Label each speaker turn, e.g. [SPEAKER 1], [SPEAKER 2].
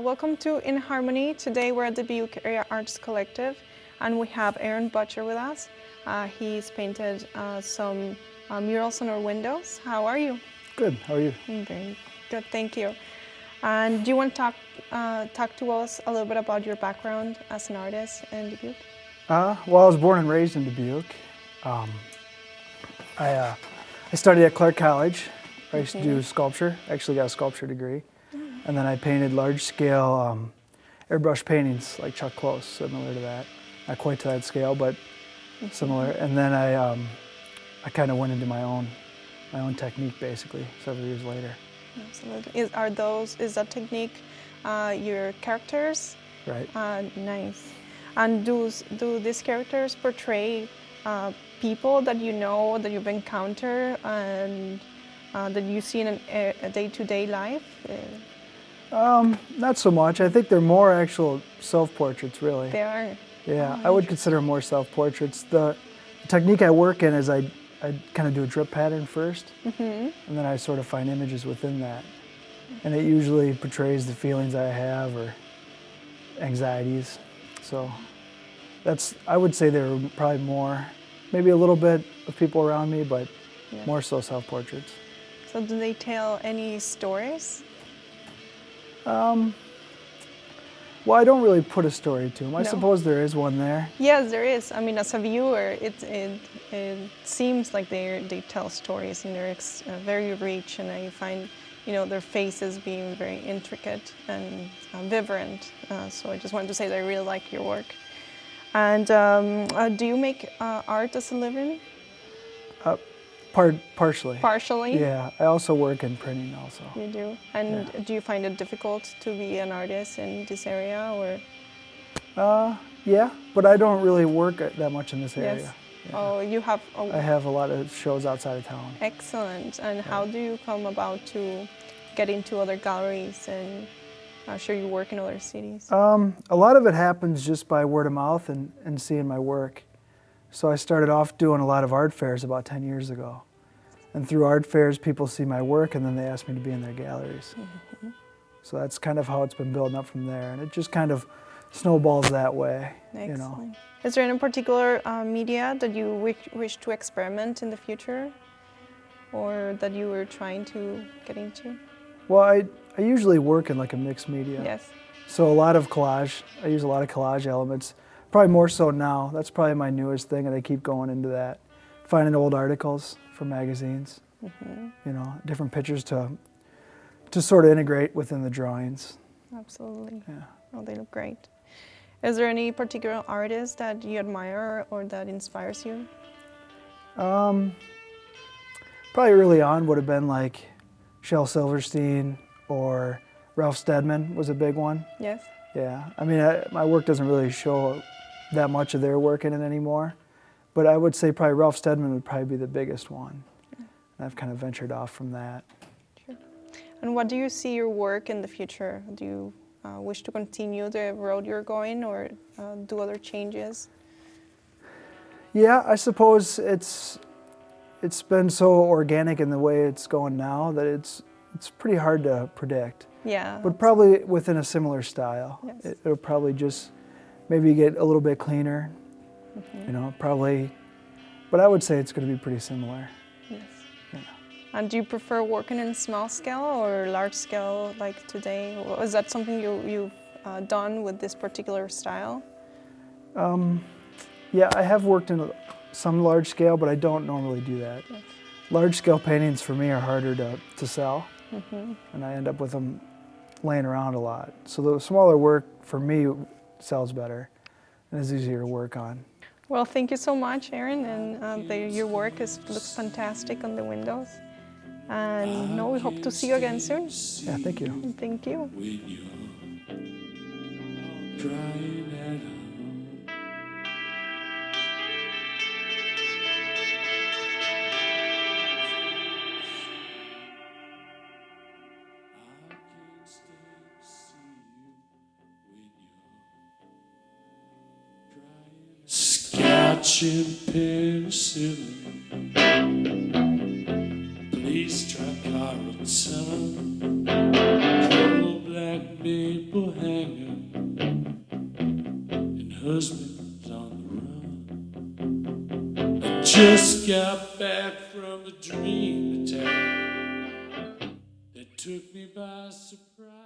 [SPEAKER 1] Welcome to In Harmony. Today we're at the Dubuque Area Arts Collective and we have Aaron Butcher with us. He's painted some murals on our windows. How are you?
[SPEAKER 2] Good, how are you?
[SPEAKER 1] I'm very good, thank you. And do you want to talk to us a little bit about your background as an artist in Dubuque?
[SPEAKER 2] Well, I was born and raised in Dubuque. I studied at Clark College. I used to do sculpture, actually got a sculpture degree. And then I painted large-scale airbrush paintings like Chuck Close, similar to that. Not quite to that scale, but similar. And then I kind of went into my own technique, basically, several years later.
[SPEAKER 1] Absolutely. Is that technique your characters?
[SPEAKER 2] Right.
[SPEAKER 1] Nice. And do these characters portray people that you know, that you've encountered, and that you see in a day-to-day life?
[SPEAKER 2] Not so much. I think they're more actual self-portraits, really.
[SPEAKER 1] They are?
[SPEAKER 2] Yeah,
[SPEAKER 1] Oh,
[SPEAKER 2] I would consider them more self-portraits. The technique I work in is I kind of do a drip pattern first, and then I sort of find images within that. And it usually portrays the feelings I have or anxieties. So I would say there were probably more, maybe a little bit of people around me, but more so self-portraits.
[SPEAKER 1] So do they tell any stories?
[SPEAKER 2] Well, I don't really put a story to them. I
[SPEAKER 1] No.
[SPEAKER 2] suppose there is one there.
[SPEAKER 1] Yes, there is. I mean, as a viewer, it seems like they tell stories and they're very rich, and I find, their faces being very intricate and vibrant. So I just wanted to say that I really like your work. And do you make art as a living?
[SPEAKER 2] Partially.
[SPEAKER 1] Partially?
[SPEAKER 2] Yeah, I also work in printing also.
[SPEAKER 1] You do? And do you find it difficult to be an artist in this area, or?
[SPEAKER 2] Yeah, but I don't really work that much in this area.
[SPEAKER 1] Yes.
[SPEAKER 2] Yeah.
[SPEAKER 1] Oh, you have? Oh.
[SPEAKER 2] I have a lot of shows outside of town.
[SPEAKER 1] Excellent. And how do you come about to get into other galleries and show your work in other cities?
[SPEAKER 2] A lot of it happens just by word of mouth and seeing my work. So I started off doing a lot of art fairs about 10 years ago. And through art fairs, people see my work and then they ask me to be in their galleries. So that's kind of how it's been building up from there. And it just kind of snowballs that way.
[SPEAKER 1] Excellent. Is there any particular media that you wish to experiment in the future, or that you were trying to get into?
[SPEAKER 2] Well, I usually work in like a mixed media.
[SPEAKER 1] Yes.
[SPEAKER 2] So a lot of collage. I use a lot of collage elements. Probably more so now. That's probably my newest thing, and I keep going into that. Finding old articles from magazines, different pictures to sort of integrate within the drawings.
[SPEAKER 1] Absolutely.
[SPEAKER 2] Yeah.
[SPEAKER 1] Oh, they look great. Is there any particular artist that you admire or that inspires you?
[SPEAKER 2] Probably early on would have been like Shel Silverstein or Ralph Steadman was a big one. Yes. Yeah. I mean, my work doesn't really show that much of their work in it anymore, but I would say probably Ralph Steadman would probably be the biggest one. And I've kind of ventured off from that.
[SPEAKER 1] Sure. And what do you see your work in the future? Do you wish to continue the road you're going, or do other changes?
[SPEAKER 2] Yeah, I suppose it's been so organic in the way it's going now that it's pretty hard to predict.
[SPEAKER 1] Yeah.
[SPEAKER 2] But probably within a similar style.
[SPEAKER 1] Yes.
[SPEAKER 2] It'll probably just maybe get a little bit cleaner, probably. But I would say it's going to be pretty similar.
[SPEAKER 1] Yes.
[SPEAKER 2] Yeah.
[SPEAKER 1] And do you prefer working in small scale or large scale like today? Or is that something you've done with this particular style?
[SPEAKER 2] Yeah, I have worked in some large scale, but I don't normally do that.
[SPEAKER 1] Yes. Large
[SPEAKER 2] scale paintings for me are harder to sell, and I end up with them laying around a lot. So the smaller work for me sells better and is easier to work on.
[SPEAKER 1] Well, thank you so much, Aaron, and your work looks fantastic on the windows. And we hope to see you again soon.
[SPEAKER 2] Yeah, thank you.
[SPEAKER 1] Thank you.
[SPEAKER 3] Scotch and penicillin, please try carotene, cold black maple just got back from a dream attack that took me by surprise.